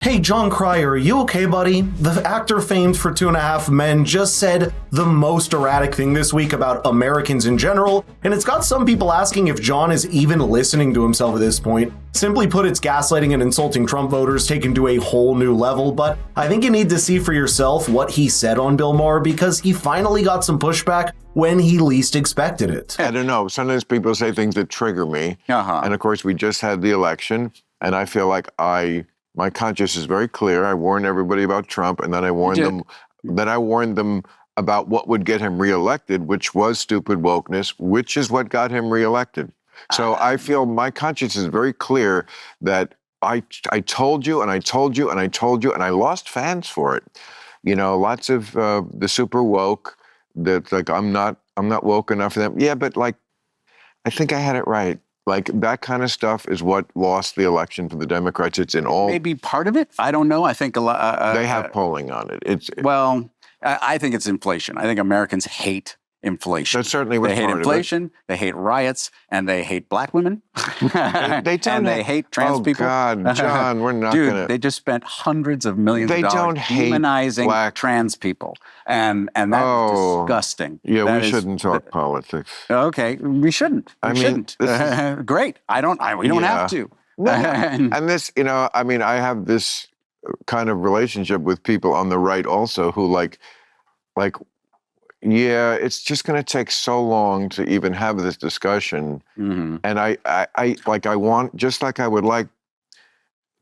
Hey, Jon Cryer, you okay, buddy? The actor famed for 2.5 Men just said the most erratic thing this week about Americans in general, and it's got some people asking if Jon is even listening to himself at this point. Simply put, it's gaslighting and insulting Trump voters taken to a whole new level, but I think you need to see for yourself what he said on Bill Maher because he finally got some pushback when he least expected it. I don't know. Sometimes people say things that trigger me, and of course we just had the election, and I feel like my conscience is very clear. I warned everybody about Trump, and then I warned them about what would get him reelected, which was stupid wokeness, which is what got him reelected. So I feel my conscience is very clear that I told you, and I told you, and I told you, and I lost fans for it. You know, lots of the super woke that like I'm not woke enough for them. Yeah, but like I think I had it right. Like, that kind of stuff is what lost the election for the Democrats. It's in all... Maybe part of it. I don't know. I think a lot... they have polling on it. Well, I think it's inflation. I think Americans hate inflation. That certainly was They hate part inflation, of it. they hate riots, and they hate black women. They don't and they hate trans people. Oh, God, John, we're not Dude, going to... they just spent hundreds of millions They of dollars don't hate demonizing trans people. And that is disgusting. Yeah, that we shouldn't talk politics. Okay, we shouldn't. We shouldn't. Great. We don't have to. No. And this, you know, I mean, I have this kind of relationship with people on the right also who like, yeah, it's just going to take so long to even have this discussion. Mm-hmm. And I want, just like I would like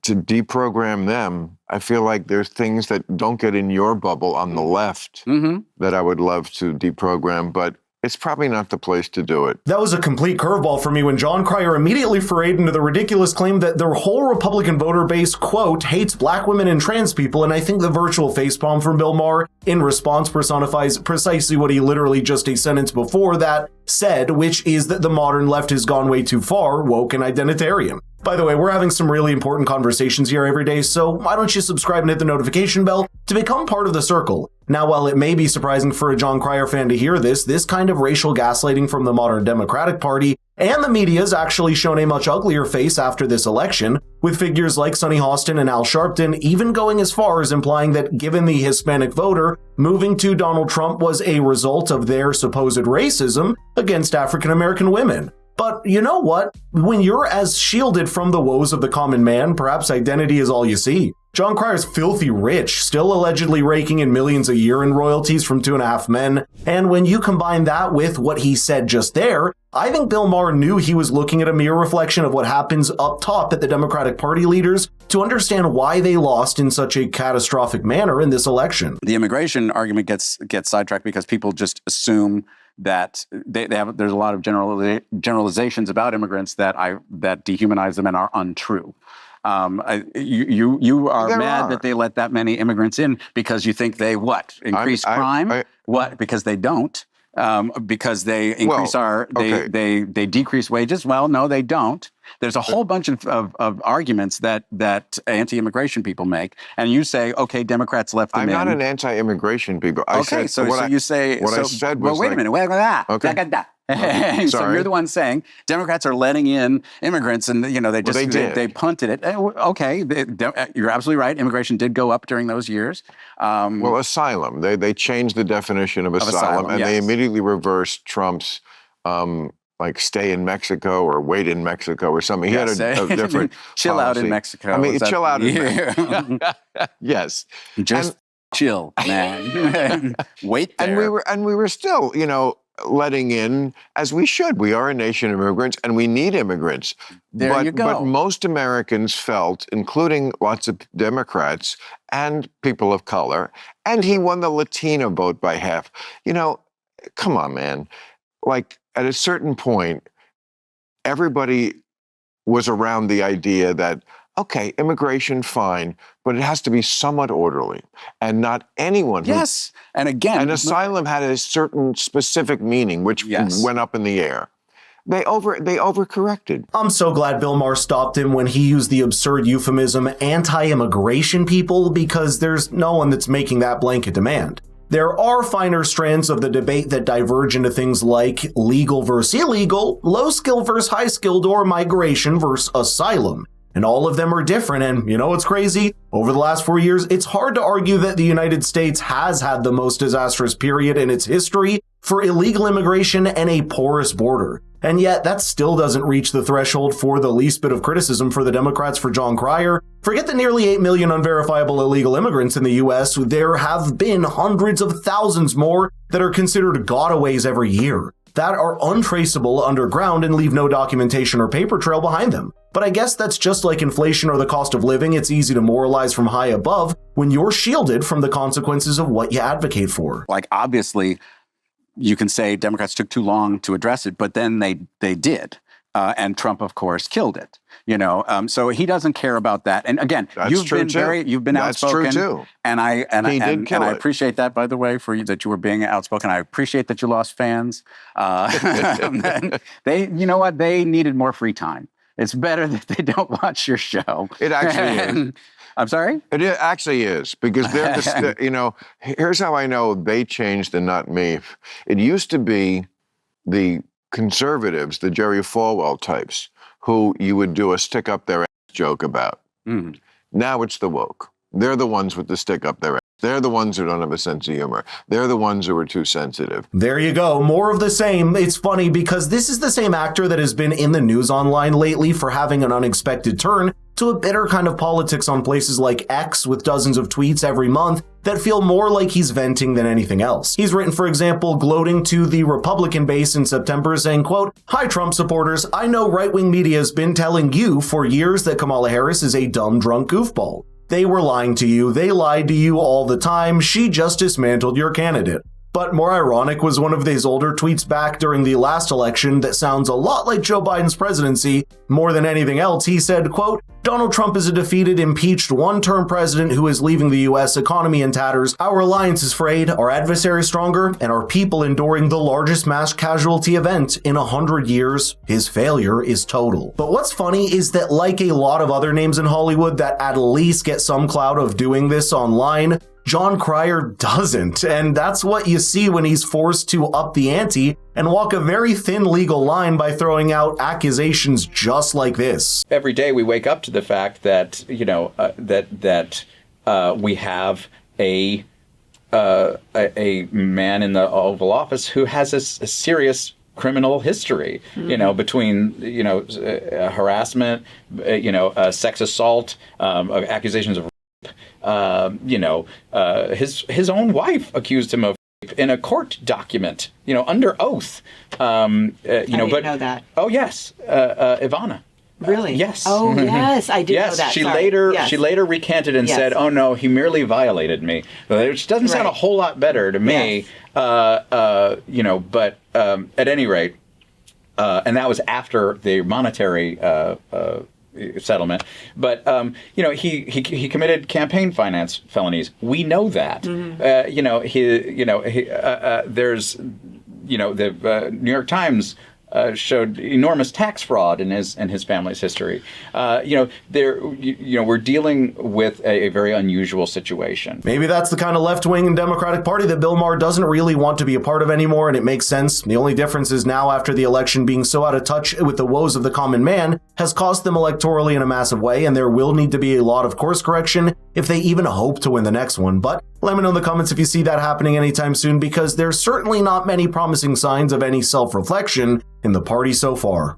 to deprogram them, I feel like there's things that don't get in your bubble on the left that I would love to deprogram, but it's probably not the place to do it. That was a complete curveball for me when Jon Cryer immediately forayed into the ridiculous claim that their whole Republican voter base, quote, hates black women and trans people, and I think the virtual facepalm from Bill Maher in response personifies precisely what he literally just a sentence before that said, which is that the modern left has gone way too far, woke and identitarian. By the way, we're having some really important conversations here every day, so why don't you subscribe and hit the notification bell to become part of the circle? Now, while it may be surprising for a Jon Cryer fan to hear this kind of racial gaslighting from the modern Democratic Party and the media's actually shown a much uglier face after this election, with figures like Sonny Hostin and Al Sharpton even going as far as implying that given the Hispanic voter, moving to Donald Trump was a result of their supposed racism against African American women. But you know what? When you're as shielded from the woes of the common man, perhaps identity is all you see. Jon Cryer's filthy rich, still allegedly raking in millions a year in royalties from 2.5 Men, and when you combine that with what he said just there, I think Bill Maher knew he was looking at a mere reflection of what happens up top at the Democratic Party leaders to understand why they lost in such a catastrophic manner in this election. The immigration argument gets sidetracked because people just assume that there's a lot of generalizations about immigrants that dehumanize them and are untrue. You are mad that they let that many immigrants in because you think they increase crime? Because they don't. Because they increase they decrease wages. Well, no, they don't. There's a whole bunch of arguments that anti-immigration people make, and you say, okay, Democrats left them in. I'm not an anti-immigration people. I said well, wait a minute. Okay. So you're the one saying Democrats are letting in immigrants, and they punted it. Okay, you're absolutely right. Immigration did go up during those years. Asylum. They changed the definition of asylum, and they immediately reversed Trump's stay in Mexico or wait in Mexico or something. He had a different chill policy. out in Mexico. I mean, chill out in Mexico. Yes. Just chill, man. Wait there. And we were still, letting in, as we should. We are a nation of immigrants, and we need immigrants. You go. But most Americans felt, including lots of Democrats and people of color, and he won the Latino vote by half. Come on, man. At a certain point, everybody was around the idea that, okay, immigration, fine, but it has to be somewhat orderly, and not anyone. Yes, and again, and asylum had a certain specific meaning, which went up in the air. They overcorrected. I'm so glad Bill Maher stopped him when he used the absurd euphemism anti-immigration people, because there's no one that's making that blanket demand. There are finer strands of the debate that diverge into things like legal versus illegal, low skill versus high skilled, or migration versus asylum. and all of them are different. And you know what's crazy? Over the last 4 years, it's hard to argue that the United States has had the most disastrous period in its history for illegal immigration and a porous border. And yet, that still doesn't reach the threshold for the least bit of criticism for the Democrats for Jon Cryer. Forget the nearly 8 million unverifiable illegal immigrants in the US. There have been hundreds of thousands more that are considered gotaways every year, that are untraceable underground and leave no documentation or paper trail behind them. But I guess that's just like inflation or the cost of living. It's easy to moralize from high above when you're shielded from the consequences of what you advocate for. Like, obviously, you can say Democrats took too long to address it, but then they did. And Trump, of course, killed it. So he doesn't care about that. And again, you've been outspoken. That's true too. And I appreciate that, by the way, for you, that you were being outspoken. I appreciate that you lost fans. You know what? They needed more free time. It's better that they don't watch your show. It actually is. I'm sorry? It actually is, because they're just, here's how I know they changed and not me. It used to be the conservatives, the Jerry Falwell types, who you would do a stick up their ass joke about. Mm. Now it's the woke. They're the ones with the stick up their ass. They're the ones who don't have a sense of humor. They're the ones who are too sensitive. There you go. More of the same. It's funny because this is the same actor that has been in the news online lately for having an unexpected turn to a bitter kind of politics on places like X with dozens of tweets every month that feel more like he's venting than anything else. He's written, for example, gloating to the Republican base in September saying, quote, "Hi, Trump supporters. I know right-wing media has been telling you for years that Kamala Harris is a dumb, drunk goofball. They were lying to you. They lied to you all the time. She just dismantled your candidate." But more ironic was one of these older tweets back during the last election that sounds a lot like Joe Biden's presidency. More than anything else, he said, quote, "Donald Trump is a defeated, impeached, one-term president who is leaving the U.S. economy in tatters. Our alliance is frayed, our adversary stronger, and our people enduring the largest mass casualty event in 100 years. His failure is total." But what's funny is that, like a lot of other names in Hollywood that at least get some clout of doing this online, Jon Cryer doesn't, and that's what you see when he's forced to up the ante and walk a very thin legal line by throwing out accusations just like this. Every day we wake up to the fact that, we have a man in the Oval Office who has a serious criminal history, between, harassment, sex assault, accusations of his own wife accused him of rape in a court document, under oath. I didn't know that. Oh yes, Ivana. Really? Yes. Oh yes, I did know that. She later recanted and said, "Oh no, he merely violated me," which doesn't sound a whole lot better to me. Yes. But at any rate, and that was after the monetary settlement, but he committed campaign finance felonies. We know that. Mm-hmm. There's the New York Times showed enormous tax fraud in his family's history. We're dealing with a very unusual situation. Maybe that's the kind of left-wing Democratic Party that Bill Maher doesn't really want to be a part of anymore, and it makes sense. The only difference is now, after the election being so out of touch with the woes of the common man, has cost them electorally in a massive way, and there will need to be a lot of course correction if they even hope to win the next one. But let me know in the comments if you see that happening anytime soon, because there's certainly not many promising signs of any self-reflection in the party so far.